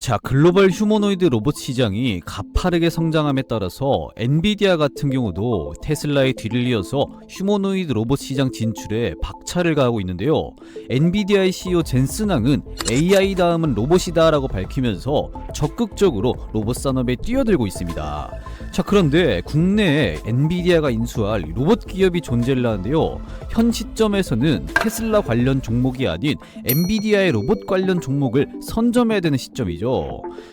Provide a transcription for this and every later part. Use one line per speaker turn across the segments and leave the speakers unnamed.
자, 글로벌 휴머노이드 로봇 시장이 가파르게 성장함에 따라서 엔비디아 같은 경우도 테슬라의 뒤를 이어서 휴머노이드 로봇 시장 진출에 박차를 가하고 있는데요. 엔비디아의 CEO 젠슨왕은 AI 다음은 로봇이다 라고 밝히면서 적극적으로 로봇 산업에 뛰어들고 있습니다. 자, 그런데 국내에 엔비디아가 인수할 로봇 기업이 존재를 하는데요. 현 시점에서는 테슬라 관련 종목이 아닌 엔비디아의 로봇 관련 종목을 선점해야 되는 시점이죠.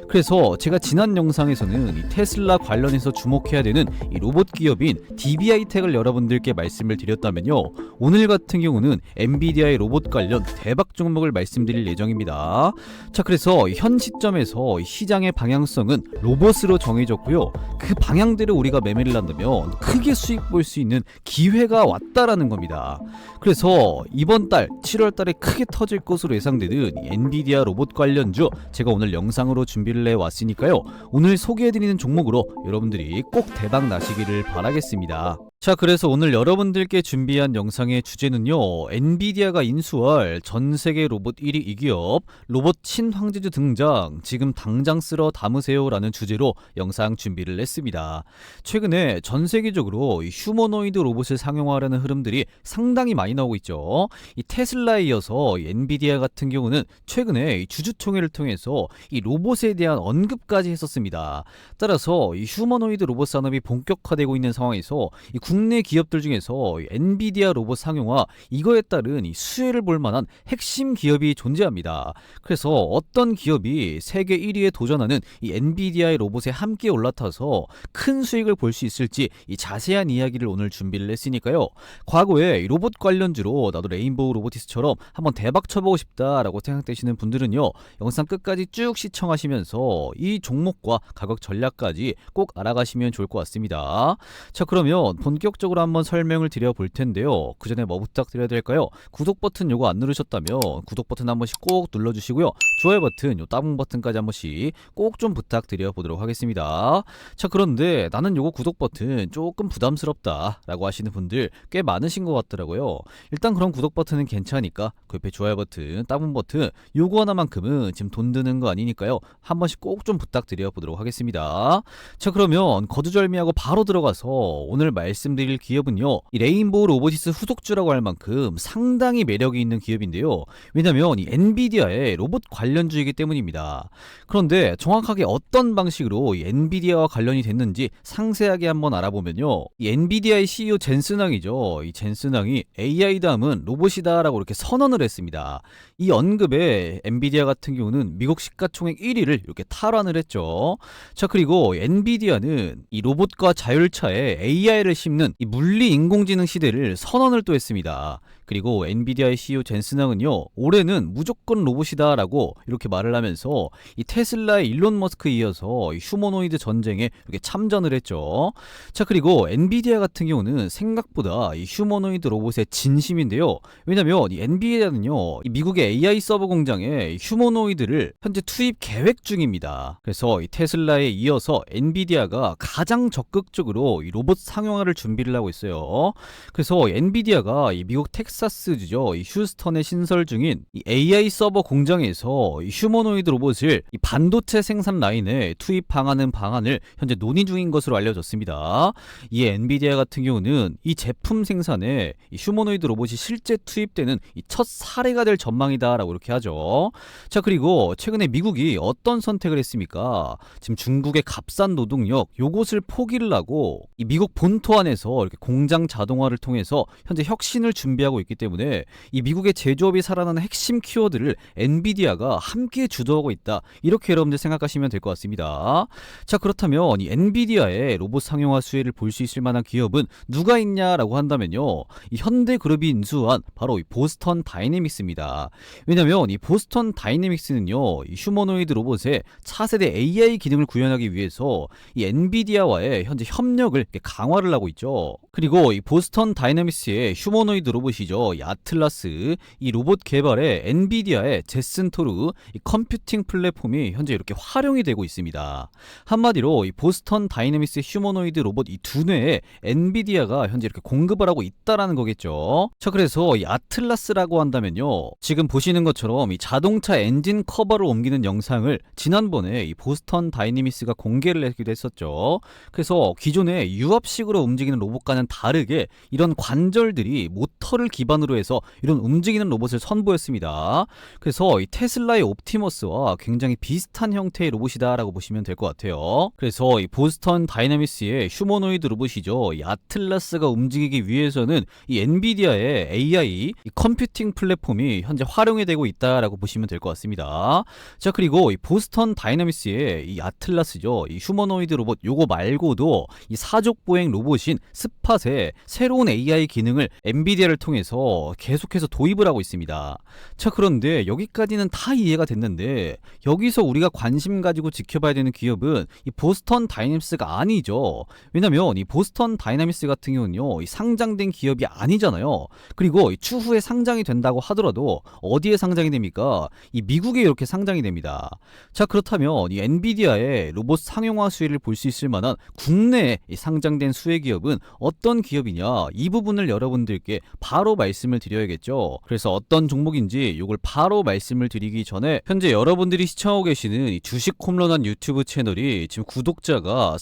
그래서 제가 지난 영상에서는 이 테슬라 관련해서 주목해야 되는 이 로봇 기업인 DBI텍을 여러분들께 말씀을 드렸다면요, 오늘 같은 경우는 엔비디아의 로봇 관련 대박 종목을 말씀드릴 예정입니다. 자, 그래서 현 시점에서 시장의 방향성은 로봇으로 정해졌고요. 그 방향대로 우리가 매매를 한다면 크게 수익 볼 수 있는 기회가 왔다라는 겁니다. 그래서 이번 달 7월 달에 크게 터질 것으로 예상되는 엔비디아 로봇 관련주 제가 오늘 영상으로 준비를 해왔으니까요, 오늘 소개해드리는 종목으로 여러분들이 꼭 대박 나시기를 바라겠습니다. 자, 그래서 오늘 여러분들께 준비한 영상의 주제는요, 엔비디아가 인수할 전세계 로봇 1위 이 기업 로봇 친황제주 등장, 지금 당장 쓸어 담으세요 라는 주제로 영상 준비를 했습니다. 최근에 전세계적으로 휴머노이드 로봇을 상용화하려는 흐름들이 상당히 많이 나오고 있죠. 이 테슬라에 이어서 엔비디아 같은 경우는 최근에 주주총회를 통해서 이 로봇에 대한 언급까지 했었습니다. 따라서 이 휴머노이드 로봇 산업이 본격화되고 있는 상황에서 이 국내 기업들 중에서 엔비디아 로봇 상용화, 이거에 따른 이 수혜를 볼 만한 핵심 기업이 존재합니다. 그래서 어떤 기업이 세계 1위에 도전하는 이 엔비디아의 로봇에 함께 올라타서 큰 수익을 볼 수 있을지 이 자세한 이야기를 오늘 준비를 했으니까요, 과거에 이 로봇 관련주로 나도 레인보우 로보티스처럼 한번 대박 쳐보고 싶다라고 생각되시는 분들은요, 영상 끝까지 쭉 시청하시면서 이 종목과 가격 전략까지 꼭 알아가시면 좋을 것 같습니다. 자, 그러면 본격적으로 한번 설명을 드려 볼 텐데요, 그 전에 뭐 부탁드려야 될까요? 구독 버튼 요거 안 누르셨다면 구독 버튼 한 번씩 꼭 눌러주시고요, 좋아요 버튼, 요 따봉 버튼까지 한 번씩 꼭 좀 부탁드려 보도록 하겠습니다. 자, 그런데 나는 요거 구독 버튼 조금 부담스럽다 라고 하시는 분들 꽤 많으신 것 같더라고요. 일단 그럼 구독 버튼은 괜찮으니까 그 옆에 좋아요 버튼, 따봉 버튼, 요거 하나만큼은 지금 돈 드는 거 아니니까요, 한 번씩 꼭 좀 부탁드려 보도록 하겠습니다. 자, 그러면 거두절미하고 바로 들어가서 오늘 말씀드릴 기업은요, 이 레인보우 로보티스 후속주라고 할 만큼 상당히 매력이 있는 기업인데요. 왜냐면 이 엔비디아의 로봇 관련주이기 때문입니다. 그런데 정확하게 어떤 방식으로 이 엔비디아와 관련이 됐는지 상세하게 한번 알아보면요, 이 엔비디아의 CEO 젠슨왕이죠. 이 젠슨왕이 AI 다음은 로봇이다 라고 이렇게 선언을 했습니다. 이 언급에 엔비디아 같은 경우는 미국 시가총액 1위를 이렇게 탈환을 했죠. 자, 그리고 엔비디아는 이 로봇과 자율차에 AI를 심는 이 물리 인공지능 시대를 선언을 또 했습니다. 그리고 엔비디아의 CEO 젠슨왕은요, 올해는 무조건 로봇이다 라고 이렇게 말을 하면서 이 테슬라의 일론 머스크에 이어서 이 휴머노이드 전쟁에 이렇게 참전을 했죠. 자, 그리고 엔비디아 같은 경우는 생각보다 이 휴머노이드 로봇의 진심인데요. 왜냐면 이 엔비디아는요, 이 미국의 AI 서버 공장에 휴머노이드를 현재 투입 계획 중입니다. 그래서 이 테슬라에 이어서 엔비디아가 가장 적극적으로 이 로봇 상용화를 준비를 하고 있어요. 그래서 엔비디아가 이 미국 텍사스주죠, 이 휴스턴에 신설 중인 이 AI 서버 공장에서 이 휴머노이드 로봇을 이 반도체 생산 라인에 투입하는 방안을 현재 논의 중인 것으로 알려졌습니다. 이 엔비디아 같은 경우는 이 제품 생산에 이 휴머노이드 로봇이 실제 투입되는 이 첫 사례가 될 전망이다라고 이렇게 하죠. 자, 그리고 최근에 미국이 어떤 선택을 했습니까? 지금 중국의 값싼 노동력 요것을 포기를 하고 이 미국 본토 안에서 이렇게 공장 자동화를 통해서 현재 혁신을 준비하고 있기 때문에 이 미국의 제조업이 살아나는 핵심 키워드를 엔비디아가 함께 주도하고 있다, 이렇게 여러분들 생각하시면 될 것 같습니다. 자, 그렇다면 이 엔비디아의 로봇 상용화 수혜를 볼 수 있을 만한 기업은 누가 있냐라고 한다면요, 이 현대그룹이 인수한 바로 이 보스턴 다이내믹스입니다. 왜냐면 이 보스턴 다이내믹스는요, 이 휴머노이드 로봇의 차세대 AI 기능을 구현하기 위해서 이 엔비디아와의 현재 협력을 강화를 하고 있죠. 그리고 이 보스턴 다이내믹스의 휴머노이드 로봇이죠, 로봇이죠. 이 아틀라스, 이 로봇 개발에 엔비디아의 제슨 토르 이 컴퓨팅 플랫폼이 현재 이렇게 활용이 되고 있습니다. 한마디로 이 보스턴 다이내믹스의 휴머노이드 로봇 이 두뇌에 엔비디아가 현재 이렇게 공급을 하고 있다라는 거겠죠. 자, 그래서 이 아틀라스라고 한다면요, 지금 보시는 것처럼 이 자동차 엔진 커버를 옮기는 영상을 지난번에 이 보스턴 다이내믹스가 공개를 하기도 했었죠. 그래서 기존의 유압식으로 움직이는 로봇과는 다르게 이런 관절들이 모터를 기반으로 해서 이런 움직이는 로봇을 선보였습니다. 그래서 이 테슬라의 옵티머스와 굉장히 비슷한 형태의 로봇이다라고 보시면 될 것 같아요. 그래서 이 보스턴 다이내믹스의 휴머노이드 로봇이죠. 이 아틀라스가 움직이기 위해서는 이 엔비디아의 AI 이 컴퓨팅 플랫폼이 현재 활용이 되고 있다라고 보시면 될 것 같습니다. 자, 그리고 이 보스턴 다이내믹스의 이 아틀라스죠. 이 휴머노이드 로봇 요거 말고도 이 사족 보행 로봇인 스팟의 새로운 AI 기능을 엔비디아를 통해서 계속해서 도입을 하고 있습니다. 자, 그런데 여기까지는 다 이해가 됐는데 여기서 우리가 관심 가지고 지켜봐야 되는 기업은 이 보스턴 다이내믹스가 아니죠. 왜냐면 이 보스턴 다이내믹스 같은 경우는요, 이 상장된 기업이 아니잖아요. 그리고 이 추후에 상장이 된다고 하더라도 어디에 상장이 됩니까? 이 미국에 이렇게 상장이 됩니다. 자, 그렇다면 이 엔비디아의 로봇 상용화 수혜를 볼 수 있을 만한 국내에 상장된 수혜 기업은 어떤 기업이냐, 이 부분을 여러분들께 바로 말씀을 드려야겠죠. 그래서 어떤 종목인지 이걸 바로 말씀을 드리기 전에 현재 여러분들이 시청하고 계시는 이 주식 홈런한 유튜브 채널이 지금 구독자가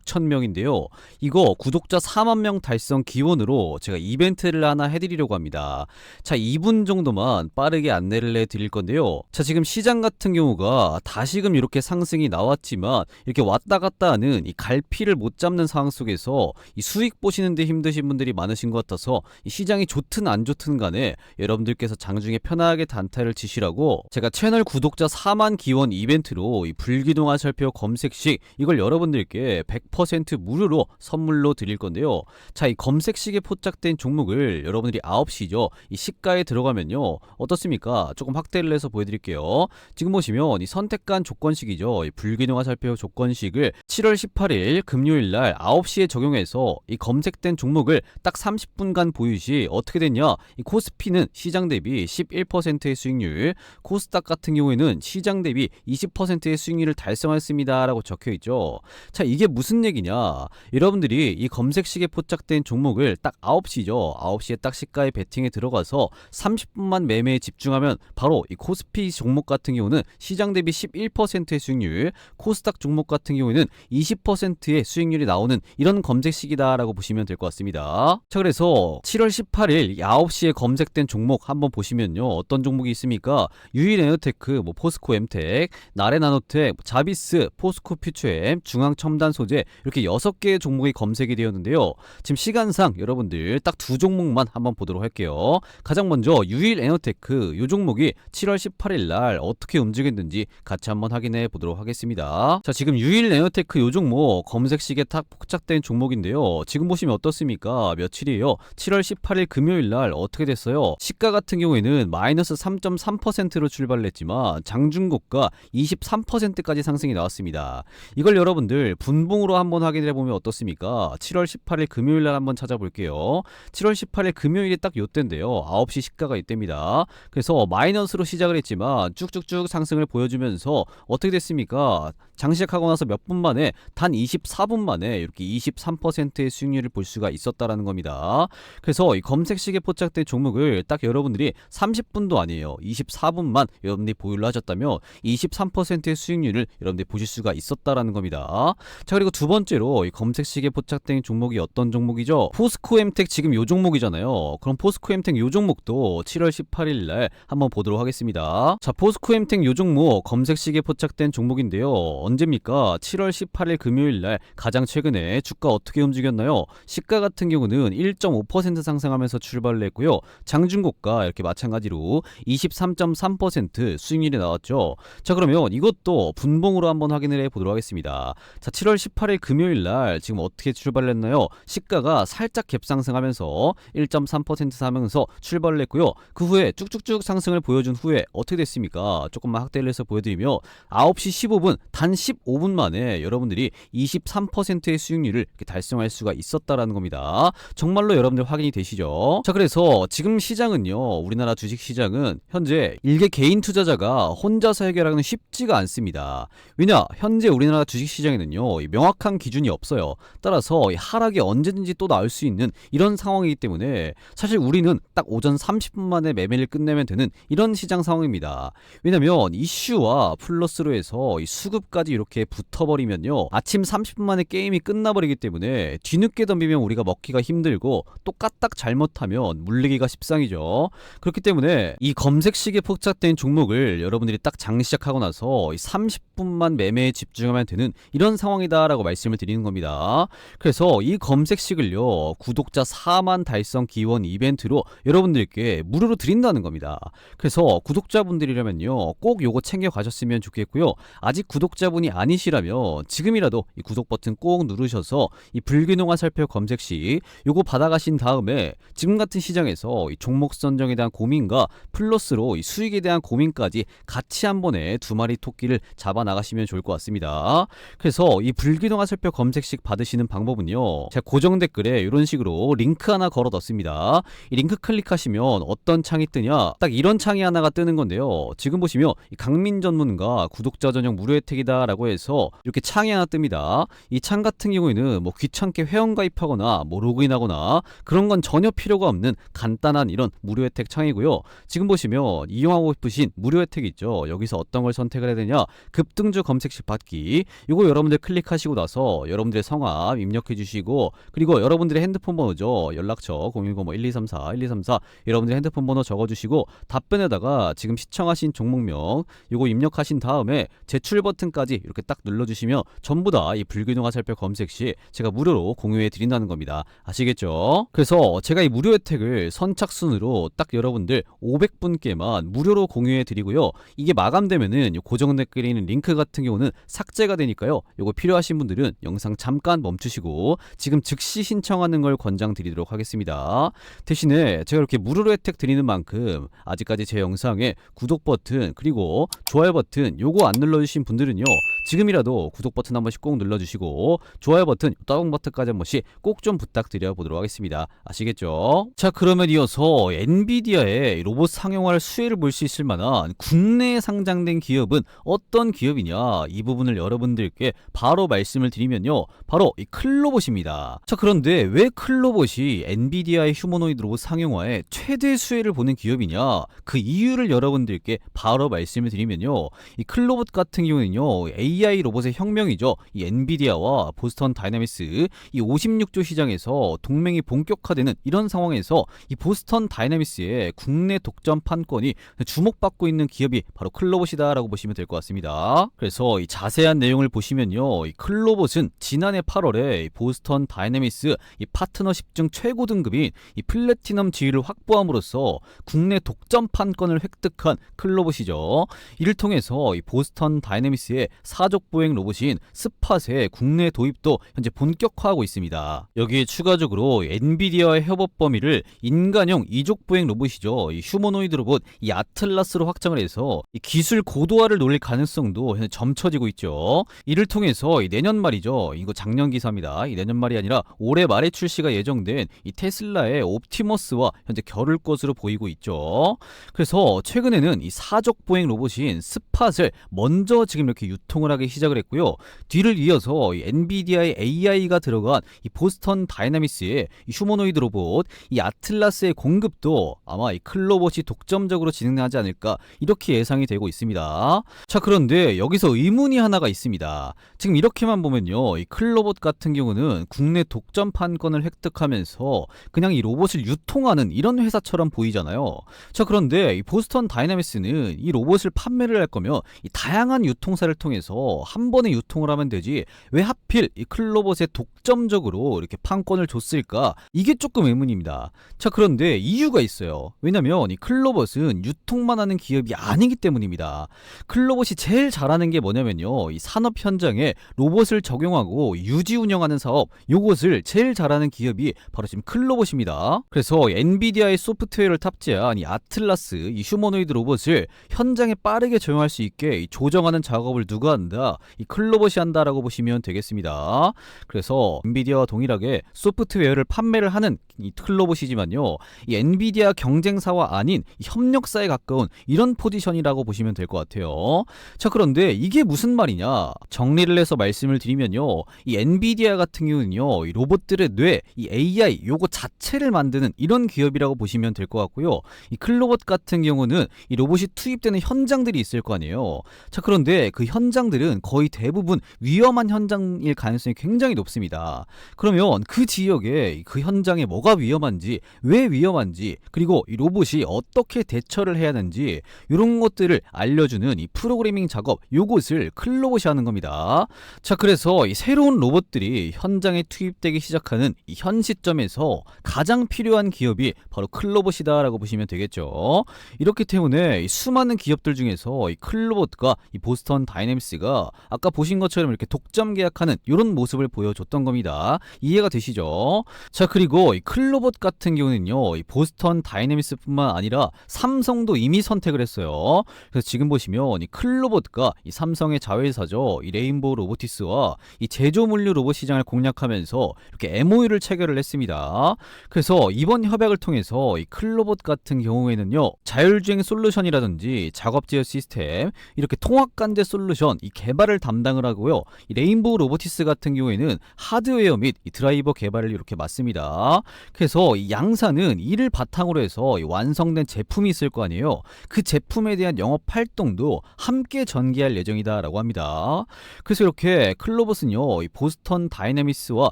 36,000명인데요. 이거 구독자 4만 명 달성 기원으로 제가 이벤트를 하나 해드리려고 합니다. 자, 2분 정도만 빠르게 안내를 해드릴 건데요. 자, 지금 시장 같은 경우가 다시금 이렇게 상승이 나왔지만 이렇게 왔다 갔다 하는 이 갈피를 못 잡는 상황 속에서 이 수익 보시는데 힘드신 분들이 많으신 것 같아서 이 시장이 좋든 안 좋든 간에 여러분들께서 장중에 편하게 단타를 치시라고 제가 채널 구독자 4만 기원 이벤트로 이 불기둥 화살표 검색식 이걸 여러분들께 100% 무료로 선물로 드릴 건데요. 자, 이 검색식에 포착된 종목을 여러분들이 9시죠. 이 시가에 들어가면요, 어떻습니까? 조금 확대를 해서 보여드릴게요. 지금 보시면 이 선택한 조건식이죠. 이 불기둥 화살표 조건식을 7월 18일 금요일날 9시에 적용해서 이 검색된 종목을 딱 30분간 보유 시 어떻게 됐냐, 이 코스피는 시장 대비 11%의 수익률, 코스닥 같은 경우에는 시장 대비 20%의 수익률을 달성했습니다 라고 적혀있죠. 자, 이게 무슨 얘기냐, 여러분들이 이 검색식에 포착된 종목을 딱 9시죠. 9시에 딱 시가에 베팅에 들어가서 30분만 매매에 집중하면 바로 이 코스피 종목 같은 경우는 시장 대비 11%의 수익률, 코스닥 종목 같은 경우에는 20%의 수익률이 나오는 이런 검색식이다 라고 보시면 될 것 같습니다. 자, 그래서 7월 18일 9시에 검색된 종목 한번 보시면요, 어떤 종목이 있습니까? 유일에너테크, 포스코 엠텍, 나레나노텍, 자비스, 포스코 퓨처엠, 중앙첨단소재 이렇게 6개의 종목이 검색이 되었는데요. 지금 시간상 여러분들 딱 두 종목만 한번 보도록 할게요. 가장 먼저 유일에너테크, 이 종목이 7월 18일 날 어떻게 움직였는지 같이 한번 확인해 보도록 하겠습니다. 자, 지금 유일에너테크 이 종목 검색식에 딱 포착된 종목인데요. 지금 보시면 어떻습니까? 며칠이에요? 7월 18일 금요일 날 어떻게 됐어요? 시가 같은 경우에는 마이너스 3.3%로 출발을 했지만 장중고가 23%까지 상승이 나왔습니다. 이걸 여러분들 분봉으로 한번 확인해 보면 어떻습니까? 7월 18일 금요일 날 한번 찾아볼게요. 7월 18일 금요일이 딱 요때인데요. 9시 시가가 이때입니다. 그래서 마이너스로 시작을 했지만 쭉쭉쭉 상승을 보여주면서 어떻게 됐습니까? 장시작하고 나서 몇 분 만에 단 24분 만에 이렇게 23%의 수익률을 볼 수가 있었다라는 겁니다. 그래서 이 검색식에 포착된 종목을 딱 여러분들이 30분도 아니에요. 24분만 여러분들이 보유를 하셨다면 23%의 수익률을 여러분들이 보실 수가 있었다라는 겁니다. 자, 그리고 두 번째로 이 검색식에 포착된 종목이 어떤 종목이죠? 포스코엠텍, 지금 요 종목이잖아요. 그럼 포스코엠텍 요 종목도 7월 18일 날 한번 보도록 하겠습니다. 자, 포스코엠텍 요 종목 검색식에 포착된 종목인데요. 언제입니까? 7월 18일 금요일 날 가장 최근에 주가 어떻게 움직였나요? 시가 같은 경우는 1.5% 상승하면서 출발을 했고요. 장중고가 이렇게 마찬가지로 23.3% 수익률이 나왔죠. 자, 그러면 이것도 분봉으로 한번 확인을 해보도록 하겠습니다. 자, 7월 18일 금요일 날 지금 어떻게 출발을 했나요? 시가가 살짝 갭상승하면서 1.3% 사면서 출발을 했고요. 그 후에 쭉쭉쭉 상승을 보여준 후에 어떻게 됐습니까? 조금만 확대를 해서 보여드리며 9시 15분 단 15분 만에 여러분들이 23%의 수익률을 달성할 수가 있었다라는 겁니다. 정말로 여러분들 확인이 되시죠? 자, 그래서 지금 시장은요, 우리나라 주식 시장은 현재 일개 개인 투자자가 혼자서 해결하기는 쉽지가 않습니다. 왜냐, 현재 우리나라 주식 시장에는요, 이 명확한 기준이 없어요. 따라서 이 하락이 언제든지 또 나올 수 있는 이런 상황이기 때문에 사실 우리는 딱 오전 30분 만에 매매를 끝내면 되는 이런 시장 상황입니다. 왜냐면 이슈와 플러스로 해서 이 수급까지 이렇게 붙어버리면요, 아침 30분 만에 게임이 끝나버리기 때문에 뒤늦게 덤비면 우리가 먹기가 힘들고 또 까딱 잘못하면 물리기가 십상이죠. 그렇기 때문에 이 검색식에 포착된 종목을 여러분들이 딱 장시작하고 나서 이 30분만 매매에 집중하면 되는 이런 상황이다라고 말씀을 드리는 겁니다. 그래서 이 검색식을요, 구독자 4만 달성 기원 이벤트로 여러분들께 무료로 드린다는 겁니다. 그래서 구독자분들이라면요, 꼭 요거 챙겨 가셨으면 좋겠고요. 아직 구독자분이 아니시라면 지금이라도 이 구독 버튼 꼭 누르셔서 이 불균형 화살표 검색식 요거 받아가신 다음에 지금 같은 시장에서 이 종목 선정에 대한 고민과 플러스로 이 수익에 대한 고민까지 같이 한 번에 두 마리 토끼를 잡아 나가시면 좋을 것 같습니다. 그래서 이 불균형 화살표 검색식 받으시는 방법은요, 제가 고정 댓글에 이런 식으로 링크 하나 걸어 뒀습니다. 이 링크 클릭하시면 어떤 창이 뜨냐, 딱 이런 창이 하나가 뜨는 건데요. 지금 보시면 이 강민 전문가 구독자 전용 무료 혜택이다 라고 해서 이렇게 창이 하나 뜹니다. 이 창 같은 경우에는 뭐 귀찮게 회원 가입하거나 뭐 로그인하거나 그런 건 전혀 필요가 없는 간단한 이런 무료 혜택 창이고요. 지금 보시면 이용하고 싶으신 무료 혜택 있죠. 여기서 어떤 걸 선택을 해야 되냐, 급등주 검색식 받기, 이거 여러분들 클릭하시고 나서 여러분들의 성함 입력해 주시고, 그리고 여러분들의 핸드폰 번호죠, 연락처 010-1234-1234 여러분들의 핸드폰 번호 적어주시고 답변에다가 지금 시청하신 종목명 이거 입력하신 다음에 제출 버튼까지 이렇게 딱 눌러주시면 전부 다 이 불균형 화살표 검색 시 제가 무료로 공유해 드린다는 겁니다. 아시겠죠? 그래서 제가 이 무료 혜택을 선착순으로 딱 여러분들 500분께만 무료로 공유해 드리고요. 이게 마감되면은 고정 댓글에 있는 링크 같은 경우는 삭제가 되니까요, 요거 필요하신 분들은 영상 잠깐 멈추시고 지금 즉시 신청하는 걸 권장드리도록 하겠습니다. 대신에 제가 이렇게 무료로 혜택 드리는 만큼 아직까지 제 영상에 구독 버튼 그리고 좋아요 버튼 요거 안 눌러주신 분들은요, 지금이라도 구독 버튼 한 번씩 꼭 눌러주시고 좋아요 버튼, 따봉 버튼까지 한 번씩 꼭 좀 부탁드려 보도록 하겠습니다. 아시겠죠? 자, 그러면 이어서 엔비디아의 로봇 상용화를 수혜를 볼 수 있을 만한 국내에 상장된 기업은 어떤 기업이냐, 이 부분을 여러분들께 바로 말씀을 드리면요, 바로 이 클로봇입니다. 자, 그런데 왜 클로봇이 엔비디아의 휴머노이드 로봇 상용화에 최대 수혜를 보는 기업이냐, 그 이유를 여러분들께 바로 말씀을 드리면요, 이 클로봇 같은 경우는요, AI 로봇의 혁명이죠. 이 엔비디아와 보스턴 다이나믹스 이 56조 시장에서 동맹이 본격화되는 이런 상황에서 이 보스턴 다이나믹스의 국내 독점 판권이 주목받고 있는 기업이 바로 클로봇이다라고 보시면 될 것 같습니다. 그래서 이 자세한 내용을 보시면요, 이 클로봇은 지난해 8월에 이 보스턴 다이나믹스 이 파트너십 중 최고 등급인 이 플래티넘 지위를 확보함으로써 국내 독점 판권을 획득한 클로봇이죠. 이를 통해서 이 보스턴 다이내믹스의 사족 보행 로봇인 스팟의 국내 도입도 현재 본격화하고 있습니다. 여기에 추가적으로 엔비디아의 협업 범위를 인간형 이족 보행 로봇이죠, 이 휴머노이드 로봇 이 아틀라스로 확장을 해서 이 기술 고도화를 노릴 가능성도 현재 점쳐지고 있죠. 이를 통해서 이 내년 말이죠, 이거 작년 기사입니다. 이 내년 말이 아니라 올해 말에 출시가 예정된 이 테슬라의 옵티머스와 현재 겨룰 것으로 보이고 있죠. 그래서 최근에는 이 사족 보행 로봇인 스팟을 먼저 지금 이렇게 유통을 하기 시작을 했고요. 뒤를 이어서 이 엔비디아의 AI가 들어간 이 보스턴 다이나믹스의 이 휴머노이드 로봇 이 아틀라스의 공급도 아마 이 클로봇이 독점적으로 진행하지 않을까 이렇게 예상이 되고 있습니다. 자, 그런데 여기서 의문이 하나가 있습니다. 지금 이렇게만 보면요, 이 클로봇 같은 경우는 국내 독점 판권을 획득하면서 그냥 이 로봇을 유통하는 이런 회사처럼 보이잖아요. 자, 그런데 이 보스턴 다이나믹스는 이 로봇을 판매를 할 거면 이 다양한 유통사를 통해서 한 번에 유통을 하면 되지 왜 하필 이 클로봇에 독점적으로 이렇게 판권을 줬을까, 이게 조금 의문입니다. 자, 그런데 이유가 있어요. 왜냐면 이 클로봇은 유통만 하는 기업이 아니기 때문입니다. 클로봇이 제일 잘하는 게 뭐냐면요, 이 산업 현장에 로봇을 적용하고 유지 운영하는 사업, 요것을 제일 잘하는 기업이 바로 지금 클로봇입니다. 그래서 엔비디아의 소프트웨어를 탑재한 이 아틀라스 이 휴머노이드 로봇을 현장에 빠르게 적용할 수 있게 이 조정하는 작업을 누가 한다? 이 클로봇이 한다라고 보시면 되겠습니다. 그래서 엔비디아와 동일하게 소프트웨어를 판매를 하는 이 클로봇 클로봇이지만요. 이 엔비디아 경쟁사와 아닌 협력사에 가까운 이런 포지션이라고 보시면 될 것 같아요. 자, 그런데 이게 무슨 말이냐? 정리를 해서 말씀을 드리면요. 이 엔비디아 같은 경우는요. 이 로봇들의 뇌, 이 AI 요거 자체를 만드는 이런 기업이라고 보시면 될 것 같고요. 이 클로봇 같은 경우는 이 로봇이 투입되는 현장들이 있을 거 아니에요. 자, 그런데 그 현장들은 거의 대부분 위험한 현장일 가능성이 굉장히 높습니다. 그러면 그 지역에 그 현장에 뭐가 위험한지, 왜 위험한지, 그리고 이 로봇이 어떻게 대처를 해야 하는지 이런 것들을 알려주는 이 프로그래밍 작업, 요것을 클로봇이 하는 겁니다. 자, 그래서 이 새로운 로봇들이 현장에 투입되기 시작하는 이 현 시점에서 가장 필요한 기업이 바로 클로봇이다 라고 보시면 되겠죠. 이렇기 때문에 이 수많은 기업들 중에서 이 클로봇과 이 보스턴 다이내믹스가 아까 보신 것처럼 이렇게 독점 계약하는 이런 모습을 보여줬던 겁니다. 이해가 되시죠? 자, 그리고 이 클로봇 같은 경우는요, 이 보스턴 다이내믹스뿐만 아니라 삼성도 이미 선택을 했어요. 그래서 지금 보시면 이 클로봇과 이 삼성의 자회사죠, 이 레인보우 로보티스와 이 제조물류 로봇 시장을 공략하면서 이렇게 MOU를 체결을 했습니다. 그래서 이번 협약을 통해서 이 클로봇 같은 경우에는요, 자율주행 솔루션이라든지 작업 제어 시스템, 이렇게 통합관제 솔루션 이 개발을 담당을 하고요. 이 레인보우 로보티스 같은 경우에는 하드웨어 및 이 드라이버 개발을 이렇게 맡습니다. 그래서 이 양사는 이를 바탕으로 해서 이 완성된 제품이 있을 거 아니에요. 그 제품에 대한 영업 활동도 함께 전개할 예정이다라고 합니다. 그래서 이렇게 클로봇은요, 이 보스턴 다이내믹스와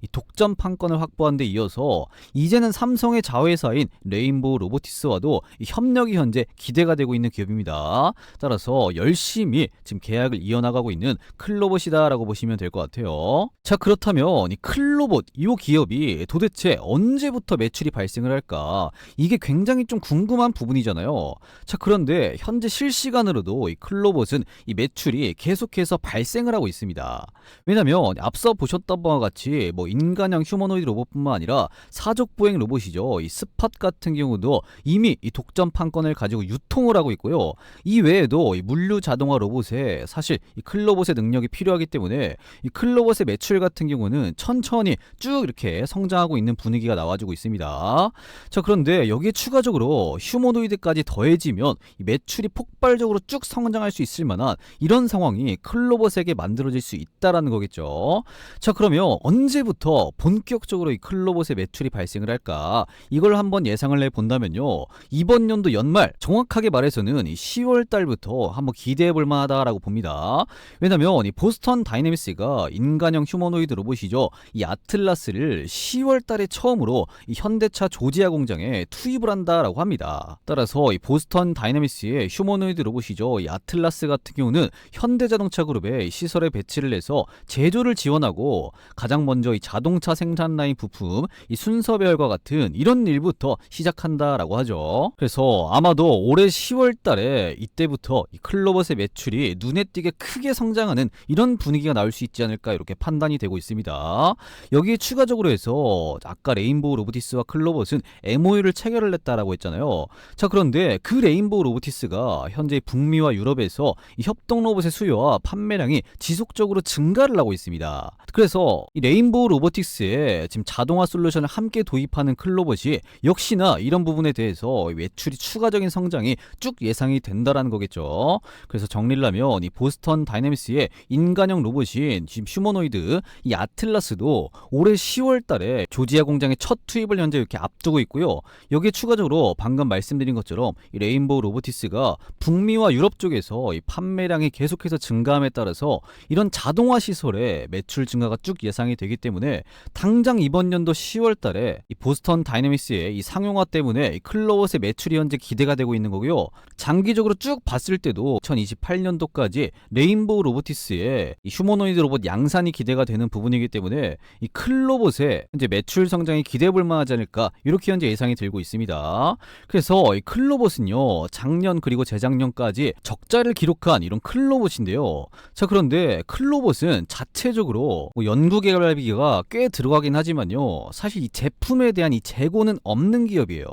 이 독점 판권을 확보한 데 이어서 이제는 삼성의 자회사인 레인보우 로보티스와도 이 협력이 현재 기대가 되고 있는 기업입니다. 따라서 열심히 지금 계약을 이어나가고 있는 클로봇이다라고 보시면 될 것 같아요. 자, 그렇다면 이 클로봇 이 기업이 도대체 언제부터 매출이 발생을 할까? 이게 굉장히 좀 궁금한 부분이잖아요. 자, 그런데 현재 실시간으로도 이 클로봇은 이 매출이 계속해서 발생을 하고 있습니다. 왜냐면 앞서 보셨던 바와 같이 뭐 인간형 휴머노이드 로봇뿐만 아니라 사족보행 로봇이죠. 이 스팟 같은 경우도 이미 이 독점 판권을 가지고 유통을 하고 있고요. 이 외에도 이 물류 자동화 로봇에 사실 이 클로봇의 능력이 필요하기 때문에 이 클로봇의 매출 같은 경우는 천천히 쭉 이렇게 성장하고 있는 분위기가 나와주고 있습니다. 자, 그런데 여기에 추가적으로 휴머노이드까지 더해지면 이 매출이 폭발적으로 쭉 성장할 수 있을 만한 이런 상황이 클로봇에게 만들어질 수 있다라는 거겠죠. 자, 그러면 언제부터 본격적으로 이 클로봇의 매출이 발생을 할까? 이걸 한번 예상을 해본다면요, 이번 연도 연말, 정확하게 말해서는 이 10월 달부터 한번 기대해 볼 만하다라고 봅니다. 왜냐면 이 보스턴 다이내믹스가 인간형 휴머노이드 로봇이죠, 이 아틀라스를 10월 달에 처음으로 이 현대차 조지아 공장에 투입을 한다라고 합니다. 따라서 이 보스턴 다이내믹스의 휴머노이드 로봇이죠, 이 아틀라스 같은 경우는 현대자동차 그룹의 시설에 배치를 해서 제조를 지원하고 가장 먼저 이 자동차 생산 라인 부품, 이 순서 배열과 같은 이런 일부터 시작한다라고 하죠. 그래서 아마도 올해 10월 달에 이때부터 이 클로봇의 매출이 눈에 띄게 크게 성장하는 이런 분위기가 나올 수 있지 않을까 이렇게 판단이 되고 있습니다. 여기에 추가적으로 해서 아까 레인보우 로보티스와 클로봇은 MOU를 체결을 했다라고 했잖아요. 자, 그런데 그 레인보우 로보티스가 현재 북미와 유럽에서 이 협동 로봇의 수요와 판매량이 지속적으로 증가를 하고 있습니다. 그래서 이 레인보우 로보틱스에 지금 자동화 솔루션을 함께 도입하는 클로봇이 역시나 이런 부분에 대해서 매출이 추가적인 성장이 쭉 예상이 된다라는 거겠죠. 그래서 정리를 하면 이 보스턴 다이내믹스의 인간형 로봇인 지금 휴머노이드 이 아틀라스도 올해 10월 달에 조지아 공장의 첫 투입을 현재 이렇게 앞두고 있고요. 여기에 추가적으로 방금 말씀드린 것처럼 이 레인보우 로보티스가 북미와 유럽 쪽에서 이 판매량이 계속해서 증가함에 따라서 이런 자동화 시설의 매출 증가가 쭉 예상이 되기 때문에 당장 이번 연도 10월 달에 이 보스턴 다이내믹스의 이 상용화 때문에 이 클로봇의 매출이 현재 기대가 되고 있는 거고요. 장기적으로 쭉 봤을 때도 2028년도까지 레인보우 로보티스의 이 휴머노이드 로봇 양산이 기대가 되는 부분이기 때문에 이 클로봇의 현재 매출 성장이 기대해 볼 만하지 않을까 이렇게 현재 예상이 들고 있습니다. 그래서 이 클로봇은요, 작년 그리고 재작년까지 적자를 기록한 이런 클로봇인데요. 자, 그런데 클로봇은 자체적으로 뭐 연구개발비가 꽤 들어가긴 하지만요, 사실 이 제품에 대한 이 재고는 없는 기업이에요.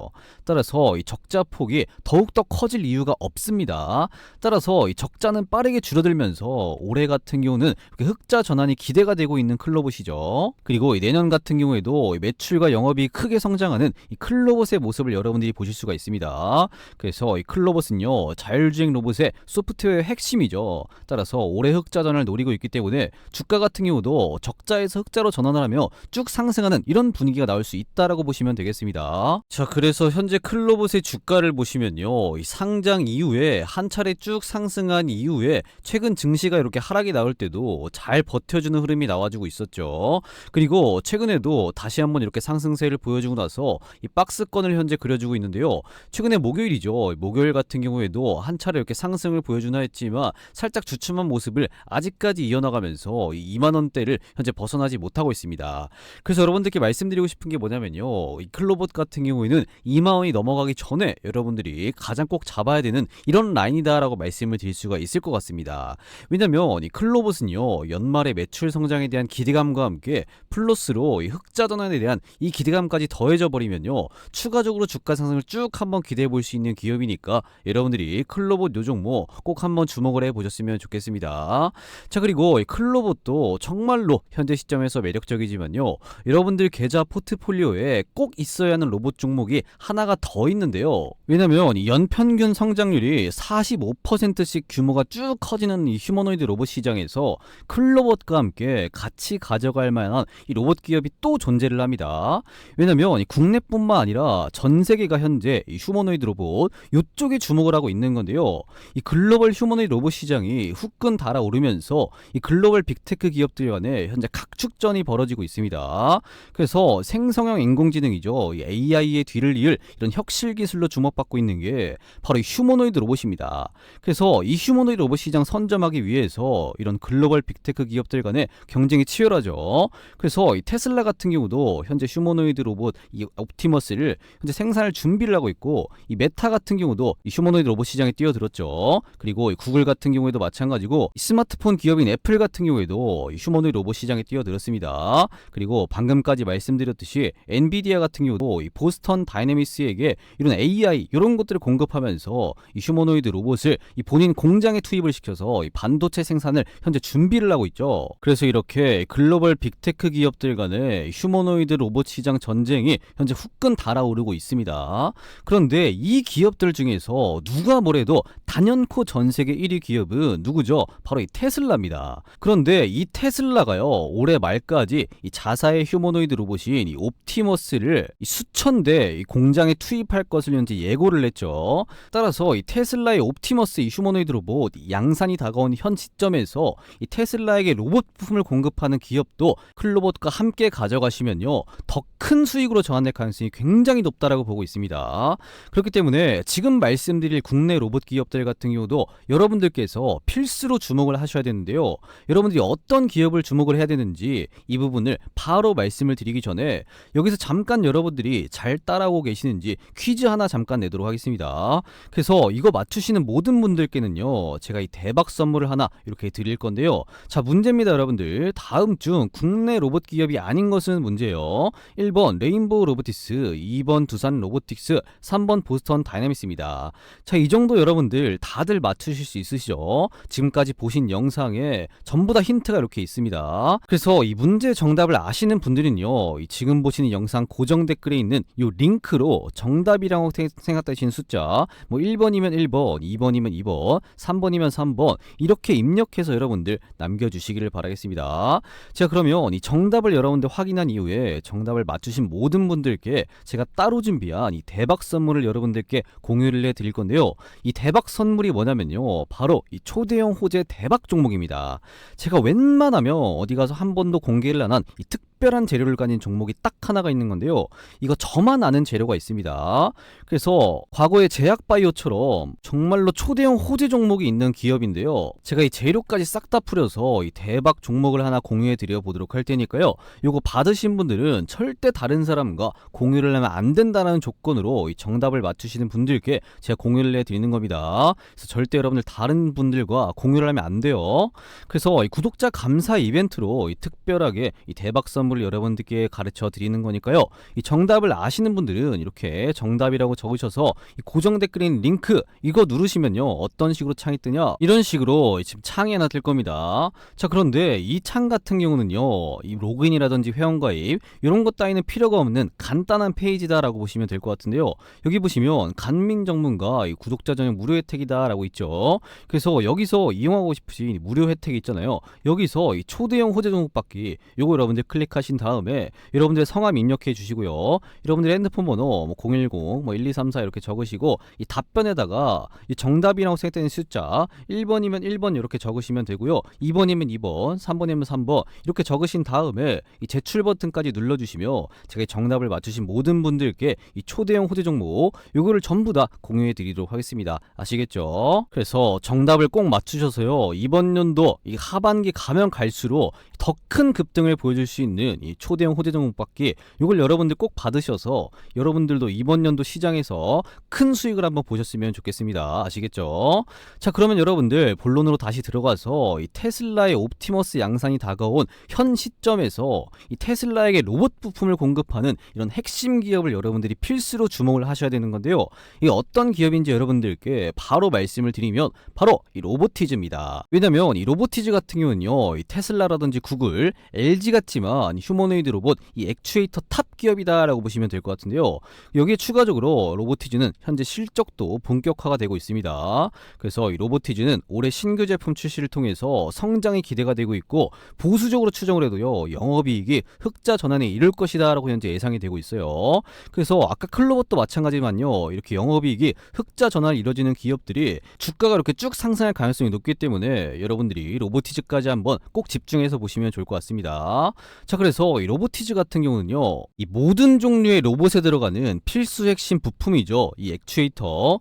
따라서 이 적자 폭이 더욱더 커질 이유가 없습니다. 따라서 이 적자는 빠르게 줄어들면서 올해 같은 경우는 이렇게 흑자 전환이 기대가 되고 있는 클로봇이죠. 그리고 이 내년 같은 경우에도 매출과 영업이 크게 크게 성장하는 이 클로봇의 모습을 여러분들이 보실 수가 있습니다. 그래서 이 클로봇은요, 자율주행 로봇의 소프트웨어의 핵심이죠. 따라서 올해 흑자전을 노리고 있기 때문에 주가 같은 경우도 적자에서 흑자로 전환을 하며 쭉 상승하는 이런 분위기가 나올 수 있다라고 보시면 되겠습니다. 자, 그래서 현재 클로봇의 주가를 보시면요, 이 상장 이후에 한 차례 쭉 상승한 이후에 최근 증시가 이렇게 하락이 나올 때도 잘 버텨주는 흐름이 나와주고 있었죠. 그리고 최근에도 다시 한번 이렇게 상승세를 보여주고 나서 이 박스권을 현재 그려주고 있는데요. 최근에 목요일이죠. 목요일 같은 경우에도 한 차례 이렇게 상승을 보여주나 했지만 살짝 주춤한 모습을 아직까지 이어나가면서 이 2만원대를 현재 벗어나지 못하고 있습니다. 그래서 여러분들께 말씀드리고 싶은 게 뭐냐면요, 이 클로봇 같은 경우에는 2만원이 넘어가기 전에 여러분들이 가장 꼭 잡아야 되는 이런 라인이다 라고 말씀을 드릴 수가 있을 것 같습니다. 왜냐면 이 클로봇은요, 연말의 매출 성장에 대한 기대감과 함께 플러스로 이 흑자 전환에 대한 이 기대감까지 더해져 버리면요, 추가적으로 주가 상승을 쭉 한번 기대해 볼 수 있는 기업이니까 여러분들이 클로봇 요 종목 꼭 한번 주목을 해 보셨으면 좋겠습니다. 자, 그리고 이 클로봇도 정말로 현재 시점에서 매력적이지만요, 여러분들 계좌 포트폴리오에 꼭 있어야 하는 로봇 종목이 하나가 더 있는데요. 왜냐면 이 연평균 성장률이 45%씩 규모가 쭉 커지는 이 휴머노이드 로봇 시장에서 클로봇과 함께 같이 가져갈 만한 이 로봇 기업이 또 존재를 합니다. 왜냐면 국내뿐만 아니라 전 세계가 현재 이 휴머노이드 로봇 이쪽에 주목을 하고 있는 건데요. 이 글로벌 휴머노이드 로봇 시장이 후끈 달아오르면서 이 글로벌 빅테크 기업들 간에 현재 각축전이 벌어지고 있습니다. 그래서 생성형 인공지능이죠, 이 AI의 뒤를 이을 이런 혁실 기술로 주목받고 있는 게 바로 이 휴머노이드 로봇입니다. 그래서 이 휴머노이드 로봇 시장 선점하기 위해서 이런 글로벌 빅테크 기업들 간의 경쟁이 치열하죠. 그래서 이 테슬라 같은 경우도 현재 휴머노이드 로봇 이 옵티머스를 현재 생산을 준비를 하고 있고, 이 메타 같은 경우도 이 휴머노이드 로봇 시장에 뛰어들었죠. 그리고 이 구글 같은 경우에도 마찬가지고, 이 스마트폰 기업인 애플 같은 경우에도 이 휴머노이드 로봇 시장에 뛰어들었습니다. 그리고 방금까지 말씀드렸듯이 엔비디아 같은 경우도 이 보스턴 다이내믹스에게 이런 AI 이런 것들을 공급하면서 이 휴머노이드 로봇을 이 본인 공장에 투입을 시켜서 이 반도체 생산을 현재 준비를 하고 있죠. 그래서 이렇게 글로벌 빅테크 기업들 간의 휴머노이드 로봇 시장 전쟁이 현재 후끈 달아오르고 있습니다. 그런데 이 기업들 중에서 누가 뭐래도 단연코 전 세계 1위 기업은 누구죠? 바로 이 테슬라입니다. 그런데 이 테슬라가요, 올해 말까지 이 자사의 휴머노이드 로봇인 이 옵티머스를 이 수천 대 이 공장에 투입할 것을 현재 예고를 했죠. 따라서 이 테슬라의 옵티머스 이 휴머노이드 로봇 양산이 다가온 현 시점에서 이 테슬라에게 로봇 부품을 공급하는 기업도 클로봇과 함께 가져가시면요, 더 큰 수익으로 전환될 가능성이 굉장히 높다라고 보고 있습니다. 그렇기 때문에 지금 말씀드릴 국내 로봇 기업들 같은 경우도 여러분들께서 필수로 주목을 하셔야 되는데요. 여러분들이 어떤 기업을 주목을 해야 되는지 이 부분을 바로 말씀을 드리기 전에 여기서 잠깐 여러분들이 잘 따라오고 계시는지 퀴즈 하나 잠깐 내도록 하겠습니다. 그래서 이거 맞추시는 모든 분들께는요, 제가 이 대박 선물을 하나 이렇게 드릴 건데요. 자, 문제입니다. 여러분들, 다음 중 국내 로봇 기업이 아닌 것은 문제예요. 1번 레인보우 로보티스, 2번 두산 로보틱스, 3번 보스턴 다이내믹스입니다. 자, 이 정도 여러분들 다들 맞추실 수 있으시죠? 지금까지 보신 영상에 전부 다 힌트가 이렇게 있습니다. 그래서 이 문제 정답을 아시는 분들은요, 이 지금 보시는 영상 고정 댓글에 있는 이 링크로 정답이라고 생각되시는 숫자 뭐 1번이면 1번, 2번이면 2번, 3번이면 3번 이렇게 입력해서 여러분들 남겨주시기를 바라겠습니다. 자, 그러면 이 정답을 여러분들 확인한 이후에 정답을 맞추신 모든 분들께 제가 따로 준비한 이 대박 선물을 여러분들께 공유를 해드릴 건데요. 이 대박 선물이 뭐냐면요, 바로 이 초대형 호재 대박 종목입니다. 제가 웬만하면 어디 가서 한 번도 공개를 안 한 이 특별한 재료를 가진 종목이 딱 하나가 있는 건데요. 이거 저만 아는 재료가 있습니다. 그래서 과거의 제약바이오처럼 정말로 초대형 호재 종목이 있는 기업인데요. 제가 이 재료까지 싹 다 풀어서 이 대박 종목을 하나 공유해 드려 보도록 할 테니까요. 요거 받으신 분들은 절대 다른 사람과 공유를 하면 안 된다는 조건으로 이 정답을 맞추시는 분들께 제가 공유를 해 드리는 겁니다. 그래서 절대 여러분들 다른 분들과 공유를 하면 안 돼요. 그래서 이 구독자 감사 이벤트로 이 특별하게 이 대박 선물 안무를 여러분들께 가르쳐 드리는 거니까요. 이 정답을 아시는 분들은 이렇게 정답이라고 적으셔서 이 고정 댓글에 있는 링크 이거 누르시면요. 어떤 식으로 창이 뜨냐? 이런 식으로 지금 창이 하나 뜰 겁니다. 자, 그런데 이 창 같은 경우는요. 이 로그인이라든지 회원가입 이런 것 따위는 필요가 없는 간단한 페이지다라고 보시면 될 것 같은데요. 여기 보시면 간민정문과 이 구독자 전용 무료 혜택이다라고 있죠. 그래서 여기서 이용하고 싶으신 무료 혜택이 있잖아요. 여기서 이 초대형 호재 종목 받기 요거 여러분들 클릭하신 다음에 여러분들의 성함 입력해 주시고요. 여러분들의 핸드폰 번호 010 1234 이렇게 적으시고 이 답변에다가 이 정답이라고 생각되는 숫자 1번이면 1번 이렇게 적으시면 되고요. 2번이면 2번, 3번이면 3번 이렇게 적으신 다음에 이 제출 버튼까지 눌러주시면 제가 정답을 맞추신 모든 분들께 이 초대형 호재 종목 요거를 전부 다 공유해 드리도록 하겠습니다. 아시겠죠? 그래서 정답을 꼭 맞추셔서요. 이번 연도 이 하반기 가면 갈수록 더 큰 급등을 보여줄 수 있는 이 초대형 호재 종목 받기 요걸 여러분들 꼭 받으셔서 여러분들도 이번 연도 시장에서 큰 수익을 한번 보셨으면 좋겠습니다. 아시겠죠? 자, 그러면 여러분들 본론으로 다시 들어가서 이 테슬라의 옵티머스 양산이 다가온 현 시점에서 이 테슬라에게 로봇 부품을 공급하는 이런 핵심 기업을 여러분들이 필수로 주목을 하셔야 되는 건데요. 이게 어떤 기업인지 여러분들께 바로 말씀을 드리면 바로 이 로보티즈입니다. 왜냐면 이 로보티즈 같은 경우는요. 이 테슬라라든지 구글, LG 같지만 휴머노이드 로봇 이 액추에이터 탑 기업이다라고 보시면 될 것 같은데요. 여기에 추가적으로 로보티즈는 현재 실적도 본격화가 되고 있습니다. 그래서 이 로보티즈는 올해 신규 제품 출시를 통해서 성장이 기대가 되고 있고 보수적으로 추정을 해도요. 영업이익이 흑자 전환에 이를 것이다 라고 현재 예상이 되고 있어요. 그래서 아까 클로봇도 마찬가지만요. 이렇게 영업이익이 흑자 전환이 이뤄지는 기업들이 주가가 이렇게 쭉 상승할 가능성이 높기 때문에 여러분들이 로보티즈까지 한번 꼭 집중해서 보시면 좋을 것 같습니다. 자, 그래서 이 로보티즈 같은 경우는요. 이 모든 종류의 로봇에 들어가는 필수 핵심 부품이죠. 이 액추에이터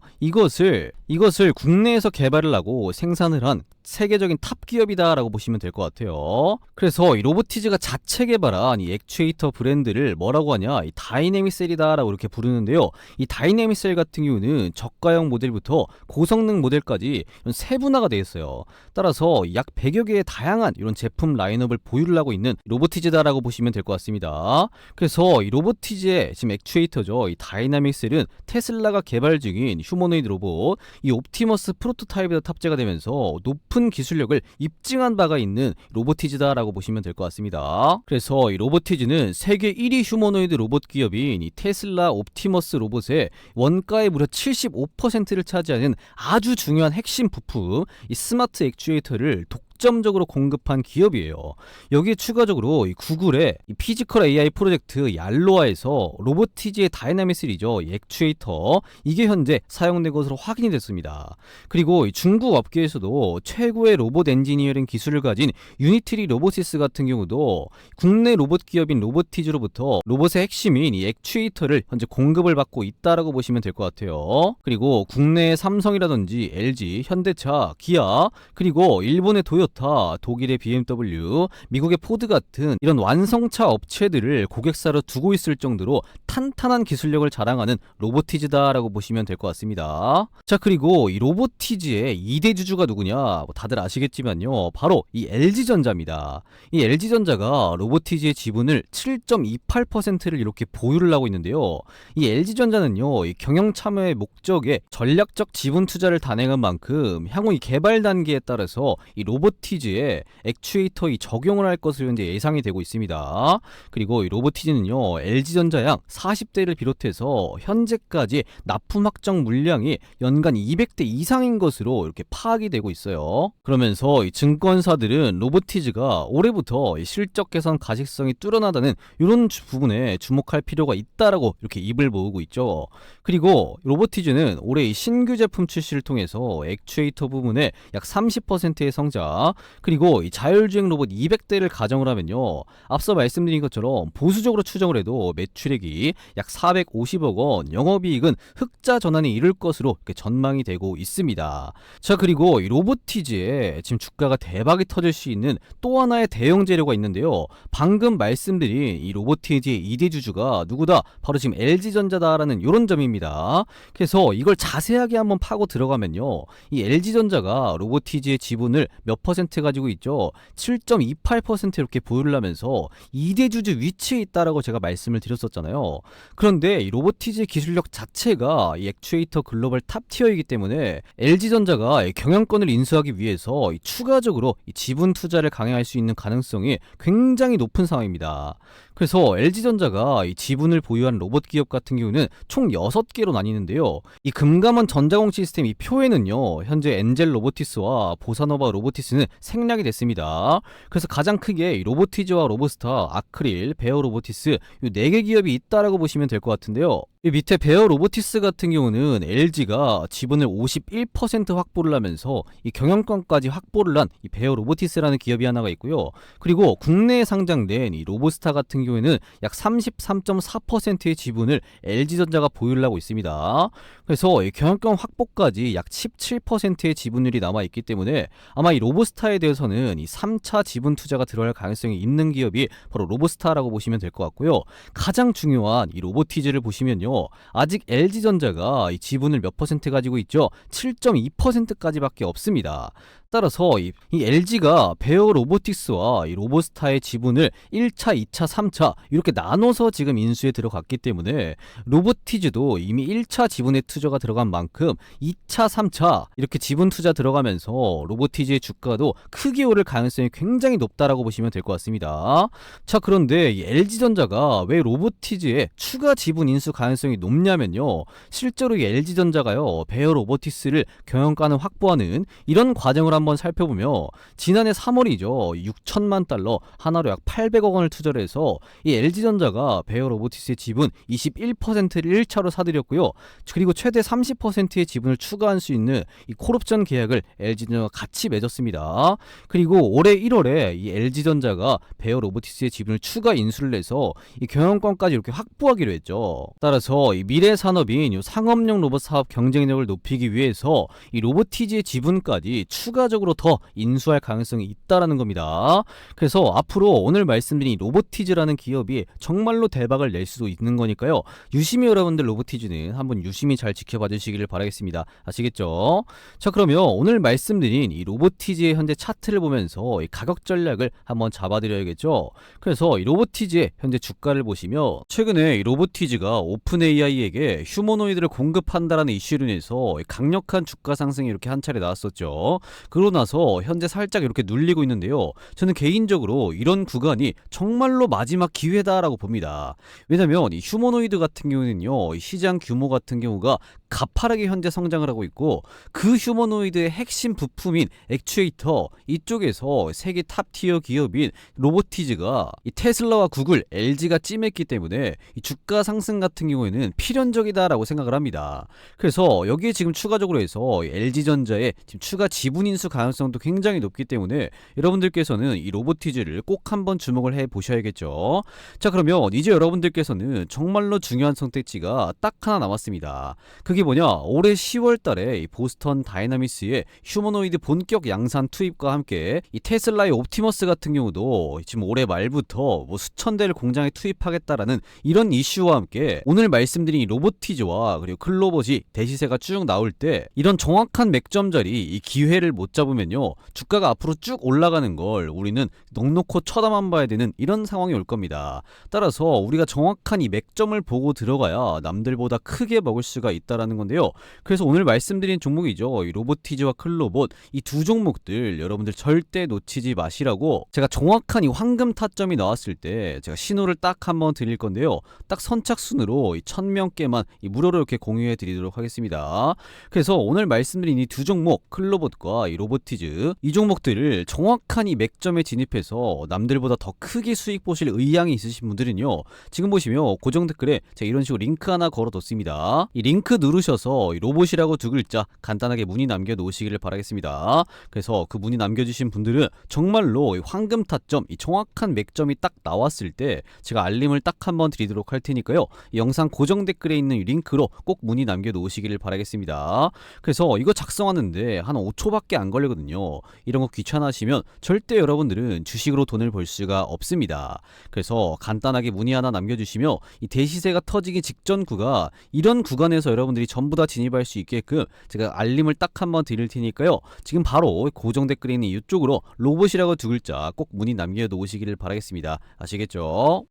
이것을 국내에서 개발을 하고 생산을 한 세계적인 탑 기업이다라고 보시면 될 것 같아요. 그래서 이 로보티즈가 자체 개발한 이 액추에이터 브랜드를 뭐라고 하냐? 이 다이내믹 셀이다라고 이렇게 부르는데요. 이 다이내믹 셀 같은 경우는 저가형 모델부터 고성능 모델까지 이런 세분화가 되어 있어요. 따라서 약 100여 개의 다양한 이런 제품 라인업을 보유를 하고 있는 로보티즈다라고 보시면 될 것 같습니다. 그래서 이 로보티즈의 지금 액추에이터죠. 이 다이내믹 셀은 테슬라가 개발 중인 휴머노이드 로봇 이 옵티머스 프로토타입에도 탑재가 되면서 높은 기술력을 입증한 바가 있는 로보티즈다라고 보시면 될 것 같습니다. 그래서 이 로보티즈는 세계 1위 휴머노이드 로봇 기업인 이 테슬라 옵티머스 로봇의 원가의 무려 75%를 차지하는 아주 중요한 핵심 부품 이 스마트 액추에이터를 독점적으로 공급한 기업이에요. 여기에 추가적으로 이 구글의 이 피지컬 AI 프로젝트 얄로아에서 로보티즈의 다이나믹 셀이죠. 이 액추에이터 이게 현재 사용된 것으로 확인이 됐습니다. 그리고 이 중국 업계에서도 최고의 로봇 엔지니어링 기술을 가진 유니트리 로보시스 같은 경우도 국내 로봇 기업인 로보티즈로부터 로봇의 핵심인 이 액추에이터를 현재 공급을 받고 있다라고 보시면 될 것 같아요. 그리고 국내의 삼성이라든지 LG, 현대차, 기아 그리고 일본의 토요타, 독일의 BMW, 미국의 포드 같은 이런 완성차 업체들을 고객사로 두고 있을 정도로 탄탄한 기술력을 자랑하는 로보티즈다라고 보시면 될 것 같습니다. 자, 그리고 이 로보티즈의 2대 주주가 누구냐? 다들 아시겠지만요. 바로 이 LG전자입니다. 이 LG전자가 로보티즈의 지분을 7.28%를 이렇게 보유를 하고 있는데요. 이 LG전자는요. 이 경영 참여의 목적에 전략적 지분 투자를 단행한 만큼 향후 이 개발 단계에 따라서 이 로보티즈의 액추에이터 이 적용을 할 것으로 현재 예상이 되고 있습니다. 그리고 이 로보티즈는요. LG전자양 40대를 비롯해서 현재까지 납품 확정 물량이 연간 200대 이상인 것으로 이렇게 파악이 되고 있어요. 그러면서 이 증권사들은 로보티즈가 올해부터 이 실적 개선 가식성이 뚜렷하다는 이런 부분에 주목할 필요가 있다라고 이렇게 입을 모으고 있죠. 그리고 로보티즈는 올해 이 신규 제품 출시를 통해서 액추에이터 부분에 약 30%의 성장 그리고 이 자율주행 로봇 200대를 가정을 하면요. 앞서 말씀드린 것처럼 보수적으로 추정을 해도 매출액이 약 450억 원, 영업이익은 흑자 전환에 이를 것으로 이렇게 전망이 되고 있습니다. 자, 그리고 이 로보티즈에 지금 주가가 대박이 터질 수 있는 또 하나의 대형 재료가 있는데요. 방금 말씀드린 이 로보티즈의 2대 주주가 누구다? 바로 지금 LG전자다라는 이런 점입니다. 그래서 이걸 자세하게 한번 파고 들어가면요. 이 LG전자가 로보티즈의 지분을 몇 몇% 가지고 있죠. 7.28% 이렇게 보유를 하면서 2대 주주 위치에 있다라고 제가 말씀을 드렸었잖아요. 그런데 이 로보티즈의 기술력 자체가 이 액추에이터 글로벌 탑티어이기 때문에 LG전자가 이 경영권을 인수하기 위해서 이 추가적으로 이 지분 투자를 강행할 수 있는 가능성이 굉장히 높은 상황입니다. 그래서 LG전자가 이 지분을 보유한 로봇 기업 같은 경우는 총 6개로 나뉘는데요. 이 금감원 전자공 시스템 이 표에는요, 현재 엔젤 로보티스와 보사노바 로보티스는 생략이 됐습니다. 그래서 가장 크게 이 로보티즈와 로보스타, 아크릴, 베어 로보티스 이 4개 기업이 있다라고 보시면 될 것 같은데요. 이 밑에 베어 로보티스 같은 경우는 LG가 지분을 51% 확보를 하면서 이 경영권까지 확보를 한 이 베어 로보티스라는 기업이 하나가 있고요. 그리고 국내에 상장된 이 로보스타 같은 경우에는 약 33.4%의 지분을 LG전자가 보유를 하고 있습니다. 그래서 이 경영권 확보까지 약 17%의 지분율이 남아 있기 때문에 아마 이 로보스타에 대해서는 이 3차 지분 투자가 들어갈 가능성이 있는 기업이 바로 로보스타라고 보시면 될 것 같고요. 가장 중요한 이 로보티즈를 보시면요, 아직 LG전자가 이 지분을 몇 퍼센트 가지고 있죠? 7.2%까지밖에 없습니다. 따라서 이 LG가 베어 로보틱스와 이 로보스타의 지분을 1차, 2차, 3차 이렇게 나눠서 지금 인수에 들어갔기 때문에 로보티즈도 이미 1차 지분의 투자가 들어간 만큼 2차, 3차 이렇게 지분 투자 들어가면서 로보티즈의 주가도 크게 오를 가능성이 굉장히 높다라고 보시면 될 것 같습니다. 자, 그런데 이 LG전자가 왜 로보티즈에 추가 지분 인수 가능성이 높냐면요, 실제로 이 LG전자가요, 베어 로보틱스를 경영권을 확보하는 이런 과정을 한번 살펴보며 지난해 3월이죠. 6천만 달러, 하나로 약 800억 원을 투자를 해서 이 LG전자가 베어 로보티스의 지분 21%를 1차로 사들였고요. 그리고 최대 30%의 지분을 추가할 수 있는 이 콜옵션 계약을 LG전자가 같이 맺었습니다. 그리고 올해 1월에 이 LG전자가 베어 로보티스의 지분을 추가 인수를 해서 이 경영권까지 이렇게 확보하기로 했죠. 따라서 이 미래 산업인 이 상업용 로봇 사업 경쟁력을 높이기 위해서 이 로보티즈의 지분까지 추가적으로 더 인수할 가능성이 있다라는 겁니다. 그래서 앞으로 오늘 말씀드린 이 로보티즈라는 기업이 정말로 대박을 낼 수도 있는 거니까요. 유심히 여러분들 로보티즈는 한번 유심히 잘 지켜봐 주시기를 바라겠습니다. 아시겠죠? 자, 그러면 오늘 말씀드린 이 로보티즈의 현재 차트를 보면서 이 가격 전략을 한번 잡아드려야겠죠. 그래서 이 로보티즈의 현재 주가를 보시면 최근에 이 로보티즈가 오픈 AI에게 휴머노이드를 공급한다라는 이슈로 인해서 강력한 주가 상승이 이렇게 한 차례 나왔었죠. 그러고 나서 현재 살짝 이렇게 눌리고 있는데요. 저는 개인적으로 이런 구간이 정말로 마지막 기회다라고 봅니다. 왜냐면 이 휴머노이드 같은 경우는요, 이 시장 규모 같은 경우가 가파르게 현재 성장을 하고 있고, 그 휴머노이드의 핵심 부품인 액추에이터 이쪽에서 세계 탑티어 기업인 로보티즈가 이 테슬라와 구글, LG가 찜했기 때문에 이 주가 상승 같은 경우에는 필연적이다라고 생각을 합니다. 그래서 여기에 지금 추가적으로 해서 LG전자의 지금 추가 지분 인수 가능성도 굉장히 높기 때문에 여러분들께서는 이 로보티즈를 꼭 한번 주목을 해 보셔야겠죠. 자, 그러면 이제 여러분들께서는 정말로 중요한 선택지가 딱 하나 남았습니다. 그게 뭐냐? 올해 10월 달에 이 보스턴 다이나믹스의 휴머노이드 본격 양산 투입과 함께 이 테슬라의 옵티머스 같은 경우도 지금 올해 말부터 뭐 수천 대를 공장에 투입하겠다라는 이런 이슈와 함께 오늘 말씀드린 이 로보티즈와 그리고 클로봇이 대시세가 쭉 나올 때 이런 정확한 맥점 자리 이 기회를 못 잡으면요, 주가가 앞으로 쭉 올라가는 걸 우리는 넉넉히 쳐다만 봐야 되는 이런 상황이 올 겁니다. 따라서 우리가 정확한 이 맥점을 보고 들어가야 남들보다 크게 먹을 수가 있다라는 건데요. 그래서 오늘 말씀드린 종목이죠, 이 로보티즈와 클로봇, 이 두 종목들 여러분들 절대 놓치지 마시라고 제가 정확한 이 황금 타점이 나왔을 때 제가 신호를 딱 한번 드릴 건데요. 딱 선착순으로 이 1000명께만 이 무료로 이렇게 공유해 드리도록 하겠습니다. 그래서 오늘 말씀드린 이 두 종목, 클로봇과 이 로보티즈, 이 종목들을 정확한 이 맥점에 진입해서 남들보다 더 크게 수익 보실 의향이 있으신 분들은요, 지금 보시면 고정 댓글에 제가 이런 식으로 링크 하나 걸어뒀습니다. 이 링크 누르셔서 이 로봇이라고 두 글자 간단하게 문의 남겨 놓으시기를 바라겠습니다. 그래서 그 문의 남겨주신 분들은 정말로 이 황금 타점, 이 정확한 맥점이 딱 나왔을 때 제가 알림을 딱 한번 드리도록 할 테니까요, 이 영상 고정 댓글에 있는 이 링크로 꼭 문의 남겨 놓으시기를 바라겠습니다. 그래서 이거 작성하는데 한 5초밖에 안 안 걸리거든요. 이런 거 귀찮아하시면 절대 여러분들은 주식으로 돈을 벌 수가 없습니다. 그래서 간단하게 문의 하나 남겨주시며 이 대시세가 터지기 직전 구간, 이런 구간에서 여러분들이 전부 다 진입할 수 있게끔 제가 알림을 딱 한번 드릴 테니까요. 지금 바로 고정 댓글에 있는 이쪽으로 로봇이라고 두 글자 꼭 문의 남겨놓으시기를 바라겠습니다. 아시겠죠?